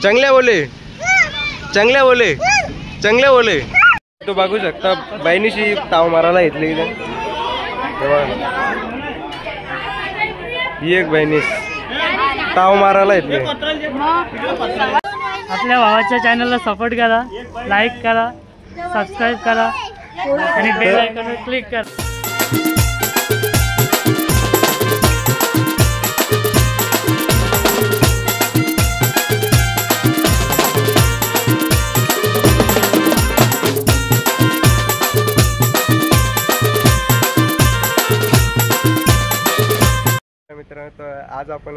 चांगल्या बोले चांगल्या बोले चांगल्या बोले. तो बघू शकता बहिणीशी ताव मारायला घेतली इथे. ही एक बहिणीस ताव मारायला घेतली. आपल्या भावाच्या चॅनलला सपोर्ट करा, लाईक करा, सबस्क्राईब करा आणि बेल आयकॉनवर क्लिक करा. मित्रांनो आज आपण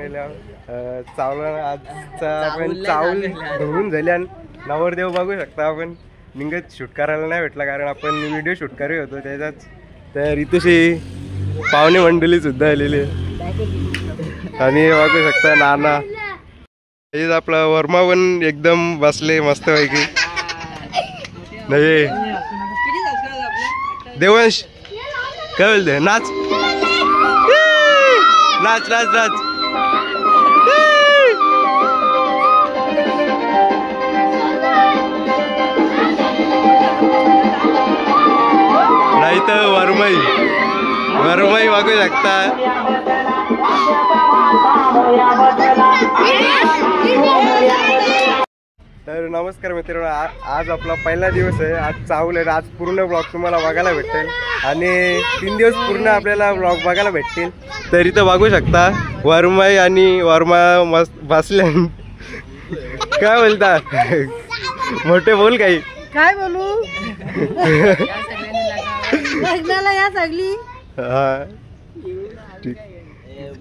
चावला आजचा आपण चावल धुवून झाले आणि नवरदेव बघू शकता आपण निघत शूट करायला नाही भेटला कारण आपण व्हिडिओ शूट करत होतो त्याच्यात. तर इथेशी पाहुणे मंडळी सुद्धा आलेली आणि बघू शकता नाना हे आपला वर्मा पण एकदम बसले मस्त पैकी. नाही देवांश काय बोलते नाच नाच नाच नाच. नाही तर वरमई वरमई बघू शकता. तर नमस्कार मित्रांनो, आज आपला पहिला दिवस आहे. आज चावलं आहे. आज पूर्ण ब्लॉग तुम्हाला बघायला भेटेल आणि 3 दिवस पूर्ण आपल्याला ब्लॉग बघायला भेटतील. तर इथं बघू शकता वर्माई आणि वर्मा मस्त बसले. काय बोलता मोठे बोल काही काय बोलू लग्नाला या सगळी. हा ठीक.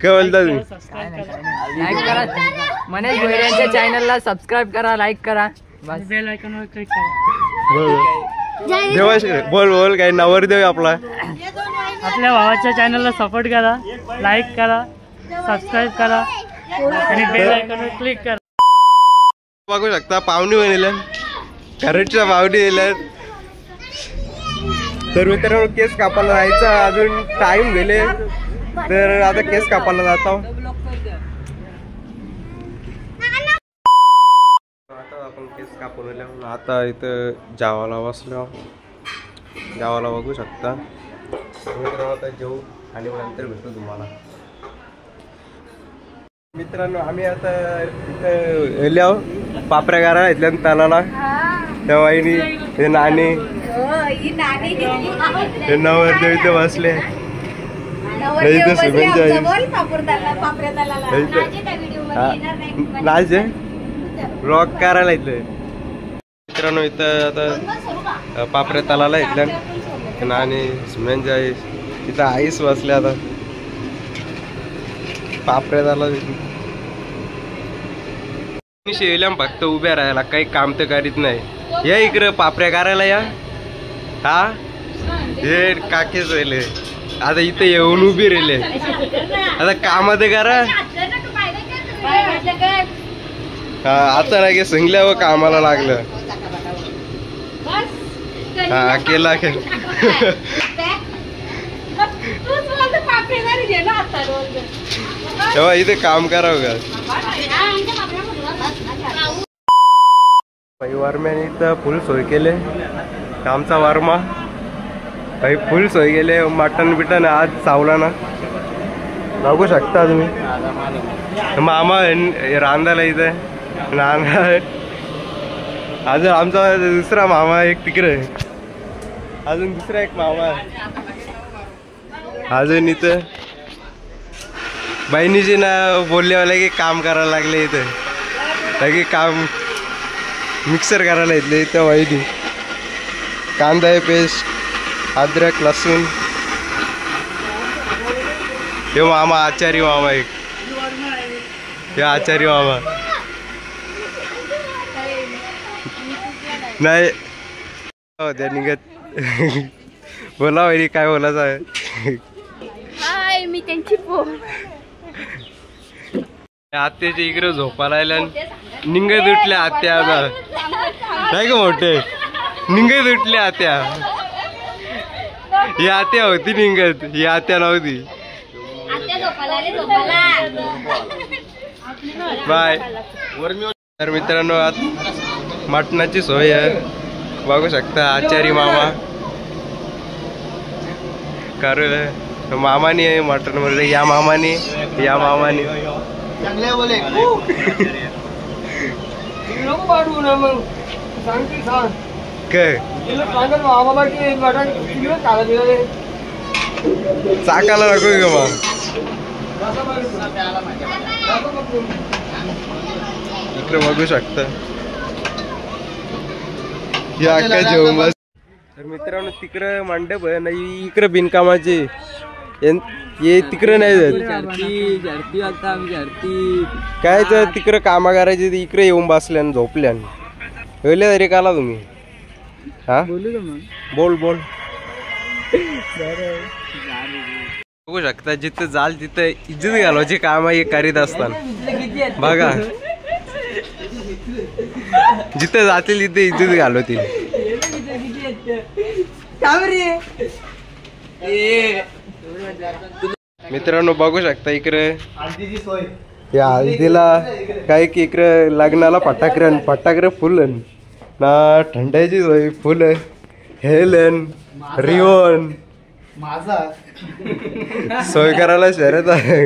काय बोलता तुम्ही? लाईक करा, मनेश भोईऱ्यांच्या चॅनलला सबस्क्राईब करा, लाईक करा, बेल आयकॉनवर क्लिक करा. देवाश बोल बोल काही नवरदेव आपला. आपल्या भावाच्या चॅनलला सपोर्ट करा, लाईक करा, सबस्क्राईब करा आणि बेल आयकॉनवर क्लिक करा. बघू शकता पाहुणे बनिल्या खरडच्या पाहुणे दिल्या. तर मित्रांनो केस कापायला जायचं अजून टाइम गेले तर आता केस कापायला जातो. आता आपण केस कापून आल्या. आता इथं जावाला बसलो. जावाला बघू शकता मित्रांनो. आता जेवू आणि नंतर भेटू तुम्हाला. मित्रांनो आम्ही आता इथं गेल्या पापऱ्या गारा घेतल्या तालाला. त्या वाईनी हे नाणी हे नवरदेव इथे बसले. नाच ब्लॉग करायला इथलं. मित्रांनो इथं आता पापऱ्या तलाला इथल्या नाणी सुम्यांची आई इथं आईस बसले. आता पापऱ्या तला शिवल्या फक्त उभ्या राहायला काही काम तर करीत नाही. या इकडं पापऱ्या करायला या. हा हे काकेच राहिले आता इथं येऊन उभी राहिले. आता काम ते करा. हा आता नाही संगल्यावर कामाला लागलं. हा केला तेव्हा इथे काम करावं का. वर्म्याने इथं फुल सोय केले. आमचा वर्मा काही फुल सोय केले. मटन बिटन आज चावला ना बघू शकता तुम्ही. मामा रांधायला इथे नाना. अजून आमचा दुसरा मामा एक तिकडे अजून दुसरा एक मामा अजून इथं बहिणीची ना बोललेवाला की काम करायला लागले. इथं लगे काम मिक्सर करायला येतले. इथं वहिनी कांदा पेस्ट अद्रक लसूण. हे मामा आचारी मामा एक हे आचारी मामा नाही त्या निघत. बोला वहिनी काय बोलायचं आहे. हाय मी त्यांची पोर. आत्याच्या इकडे झोपायला आल्या निघत उठल्या आत्या. नाही का मोठे निघत उठल्या आत्या. ही आत्या होती निघत ही आत्या नव्हती. बाय. तर मित्रांनो आज मटणाची सोय आहे बघू शकता. आचारी मामा कारण मामानी आहे मटण मध्ये. या मामानी काय चाकाला नको का मग. इकडे बघू शकता या काय जेवण बस. तर मित्रांनो तिकडं मंडप आहे नाही इकडे बिनकामाचे हे तिकडे नाही जात काय तर तिकडं कामा करायचे इकडे येऊन बसल्यान झोपल्यान होईल तरी काला तुम्ही. हा बोल बघू शकता जिथं जाल तिथं इज्जत घालवायची काम हे करीत असताना बघा. जिथं जातील तिथे इज्जत घालवतील. मित्रांनो बघू शकता इकडे या हळदीला काय की इकडे लग्नाला फटाकडे फुलन ना थंडाची सोय फुल हेलन रिओन सोय करायला शर्यत आहे.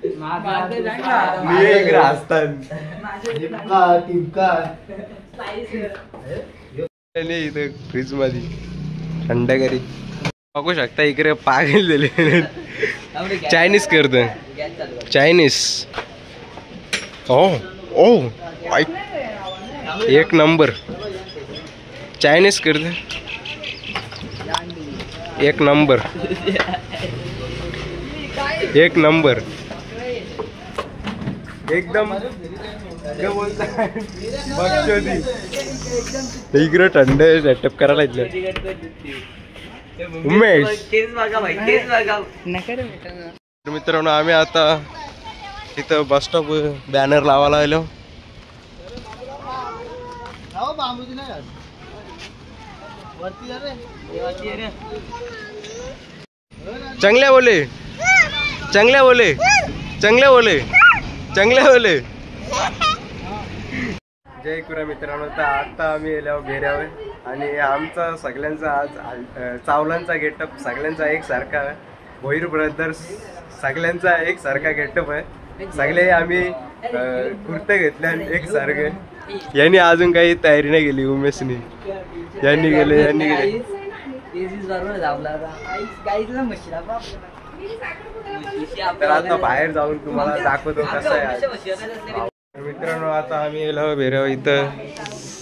मी इकडे असतात इथे फ्रीज मध्ये थंड करी बघू शकता. इकडे पागल दिले चायनीज करत चायनीज. ओ एक नंबर चायनीज करत एक नंबर एकदम इकडे थंड सेटअप करायला उमेश. मित्रांनो आम्ही आता इथं बस स्टॉप बॅनर लावायला आलो. चांगल्या बोले. जय कुरा मित्रांनो. तर आता आम्ही गेल्यावर भेऱ्यावर आणि आमचा सगळ्यांचा आज चावलांचा गेटअप सगळ्यांचा एक सारखा आहे. भोईर ब्रदर्स सगळ्यांचा एक सारखा गेटअप आहे. सगळे आम्ही कुर्ते घेतले एक सारखे. यांनी अजून काही तयारी नाही केली. उमेशनी यांनी गेले. तर आता बाहेर जाऊन तुम्हाला दाखवतो कसं आहे. मित्रांनो आता आम्ही गेलो भेऱ्यावर इथं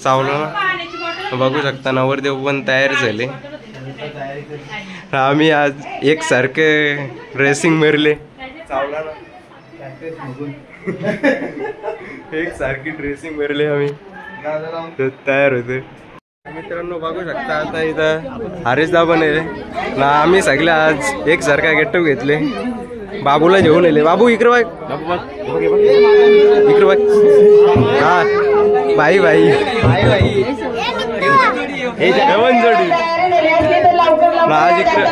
चावलं बघू शकता. नवरदेव पण तयार झाले. आम्ही आज एक सारखे ड्रेसिंग मारले चावला एक सारखी ड्रेसिंग मारले आम्ही तयार होते. मित्रांनो बघू शकता आता इथं हरीशदा पण आहे ना. आम्ही सगळे आज एक सारखा गेटअप घेतले. बाबूला घेऊन येले. बाबू इकडे बघ इकडे बघ. हा बाई जोडी आज इकडे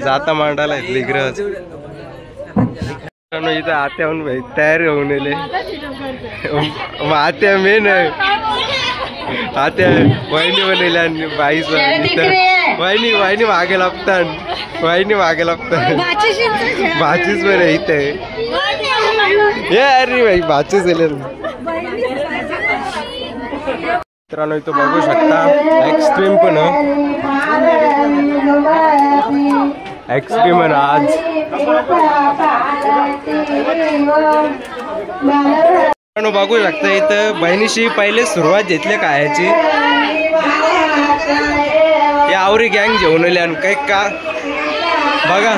जाता मांडायला येतले इकडे. इथं आत्याहून भाई तयार होऊन येले. आत्या मेन आत्या वहिनी बनवल्या आणि बाईच वहिनी मागे लागतात. भाचीच बरं इथे ये अरे भाई भाचीच येले. मित्रांनो इथं बघू शकता एक्स्ट्रीम पण एक्स्ट्रीम आहे आज. बघू शकता इथं बहिणीशी पहिले सुरुवात घेतली खायची. या आवरी गँग जेवण आली आणि काही का बघा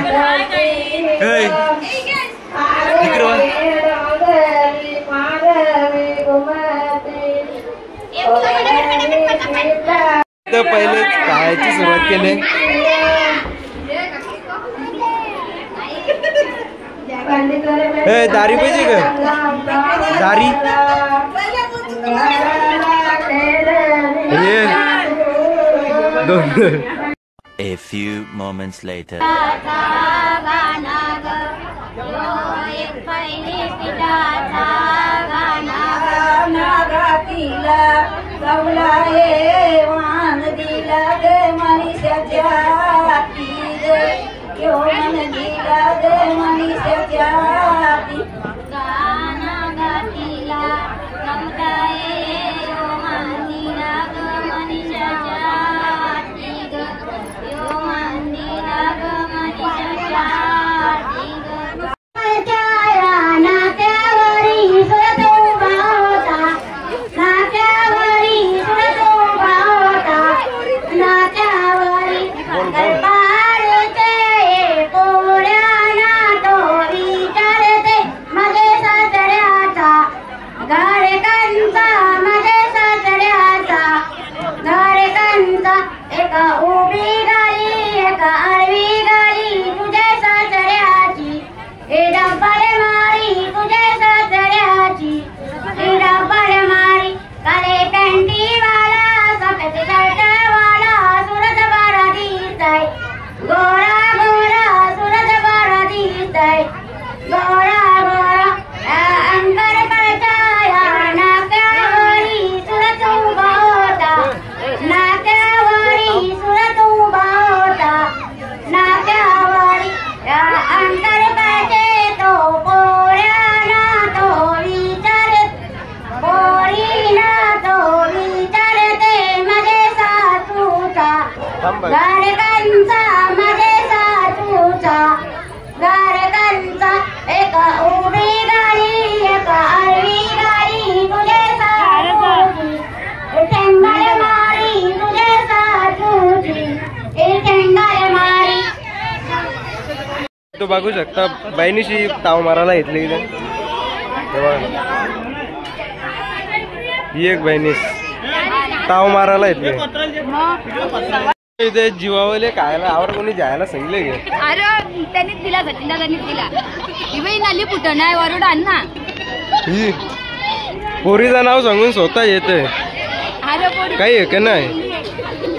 इकडं पहिले खायची सुरुवात केली. दारी पाहिजे का दारी. A few moments later. वैरी पिठाचा गाणा नागातीला गवला रे वान दिला गे मनीषाच्या हाती गे योन दिला गे मनीषाच्या हाती गाणा गातीला गवला यो मंदिरा ग मनीषाच्या हाती ग यो मंदिरा ग मनीषाच्या हाती ग नात्यावरी सुरत उभा होता नात्यावरी सुरत उभा होता नात्यावरी दरबारचे पोऱ्याना तो विचारते मध्ये सासऱ्याचा घरकांचा मध्ये सासऱ्याचा घरकांचा एका उभी गाडी एका आडवी गाडी तुझ्या सासऱ्याची हे डब्बार मारी तुझ्या सासऱ्याची हे डब्बार मारी काले पॅन्टीवाला सफेद शर्टवाला सुरत बारा दिसताय गोरा गोरा सुरत बारा दिसताय गोरा गोरा अंकर पडताया नाक्यावरी सुरत उभा होता नाक्यावरी सुरत उभा होता नाक्यावरी अंतर पाहिजे तो पोऱ्याना तो विचारत पोरीना तो विचारते मध्ये सासूचा गारकांचा मध्ये सासूचा गारकांचा एका उभी गाडी एका आडवी गाडी तुझे सासूची ठेंगार मारी तुझे सासूची ठेंगार मारी तो बघू शकता बहिणीशी ताव मारायला घेतली इथे ही एक बहिणीस ताव मारायला घेतली इथे जीवावले खायला आवर कोणी जायला सांगले गे अरे त्यांनीच दिला सचिन दादांनीच दिला इवे नाली पुटण नाही वरुड अण्णा ही पोरीचं नाव सांगून स्वतः येते अरे पोरी काही आहे का नाही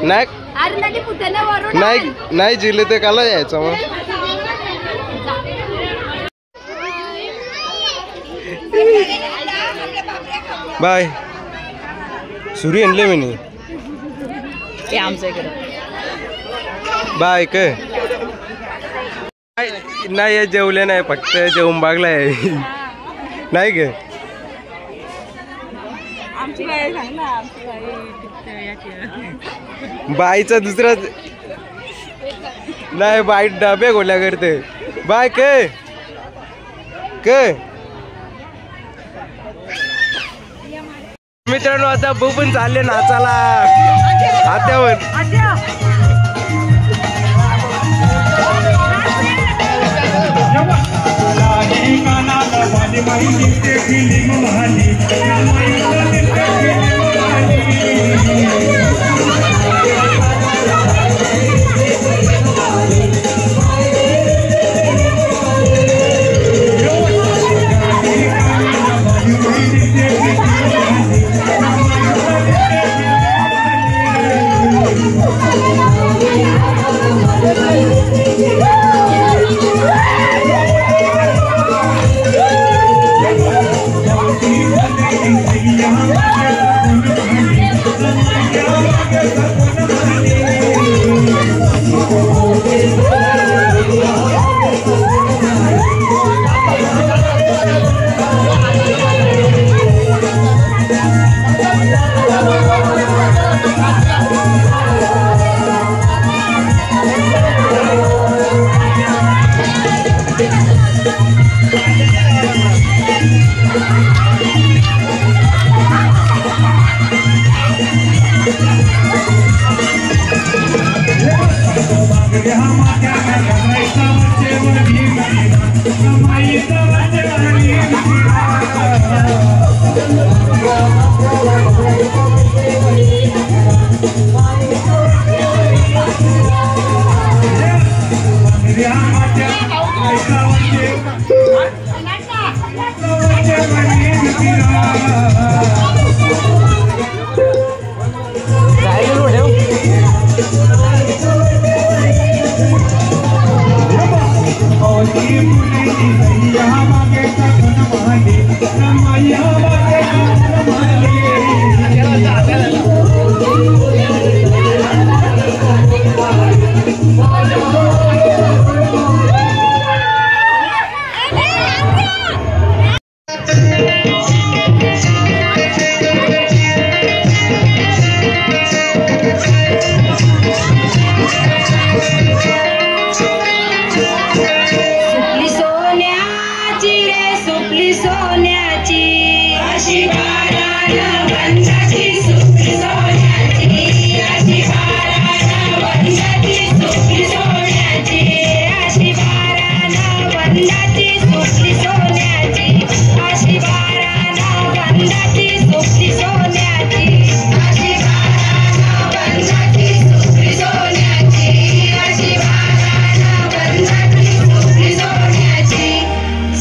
नाही अरे नाली पुटण वरुड नाही नाही जिले ते काला यायचं मग बाय सुरी आणले मी बाय काय नाही जेवले नाही फक्त जेवून बागलाय नाही गे बाईचा दुसरा नाही बाई डबे गोल्या करते बाय काय काय मित्रांनो आता भाऊ पण चालले नाचाला आत्यावर यहाँ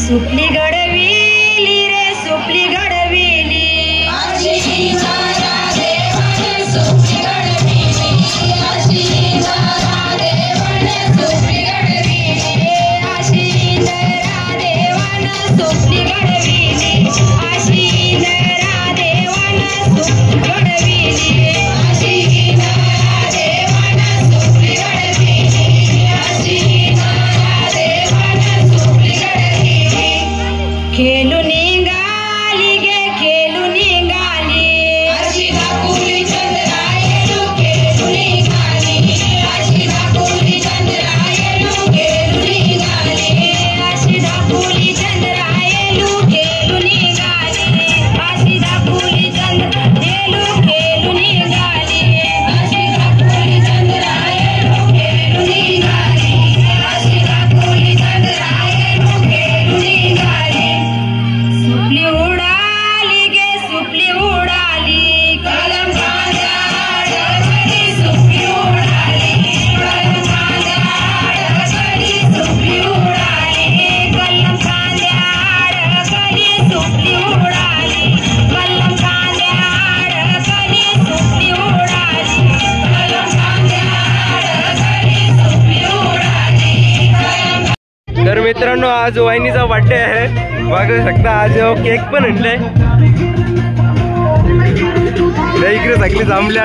सुपली गडविली रे सुपली गडविली खेलू निघाली गे खेलू निघाली अशी दाखवली चंद्रायणू खेलू निघाली अशी दाखवली चंद्रायणू खेलू निघाली अशी दाखवली चंद्रायणू खेलू निघाली अशी दाखवली चंद्रायणू खेलू निघाली अशी दाखवली चंद्रायणू खेलू निघाली अशी दाखवली चंद्रायणू खेलू निघाली सुपली उडाली गे सुपली उडाली कलम खांद्याड सुपली उडाली कलम खांद्याड सुपली उडाली कलम खांद्याड सुपली उडाली कलम खांद्याड सुपली उडाली कलम खांद्याड सुपली उडाली. तर मित्रांनो आज वाहिनीचा बर्थडे आहे, बघू शकता. आज केक पण आणलाय. इकडे सगळी जमल्या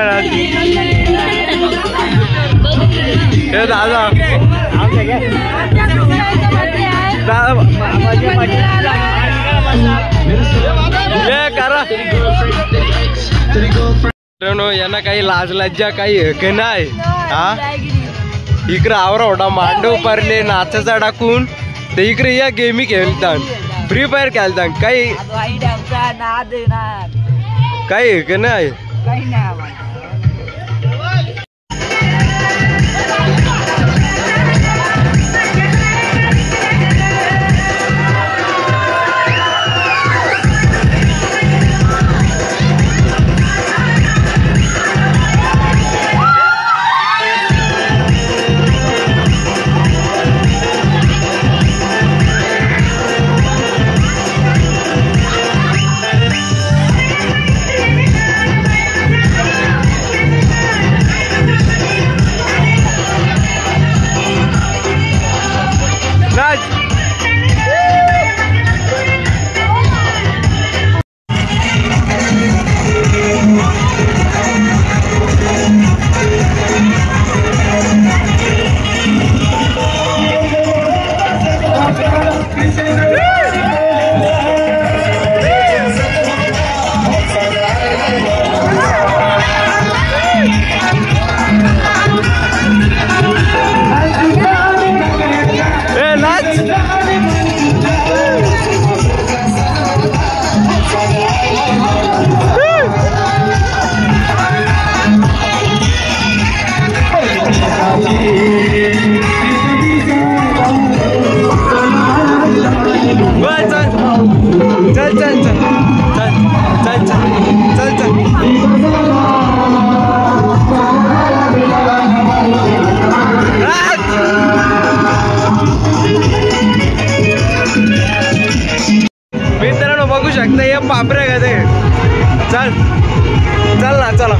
दादा करा. मित्रांनो यांना काही लाज लज्जा काही हक नाही. हा इकडे आवरा होता मांडव पारले नाचाचा टाकून ते इकडे या गेमी खेळतात, फ्री फायर खेळतात. काही काही का नाही. मित्रांनो बघू शकता हे पापरे का ते. चल चल ना चला.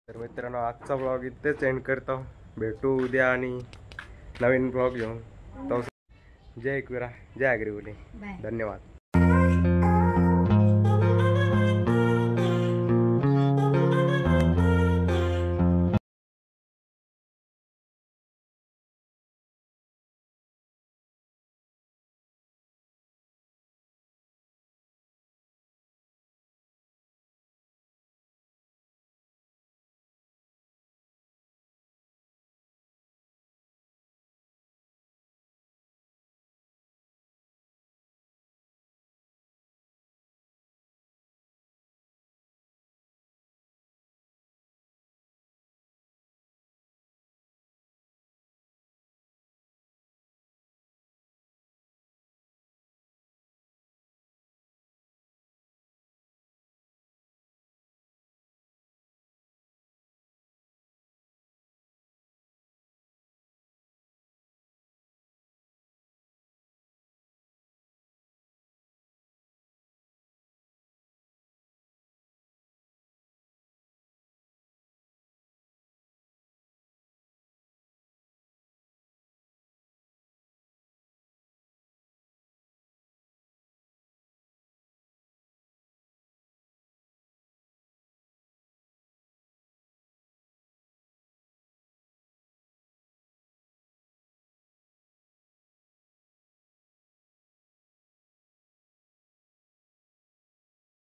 तर मित्रांनो आजचा ब्लॉग इथेच एंड करतो. भेटू उद्या आणि नवीन ब्लॉग घेऊन. जय एकविरा, जय आगरी बोले. धन्यवाद.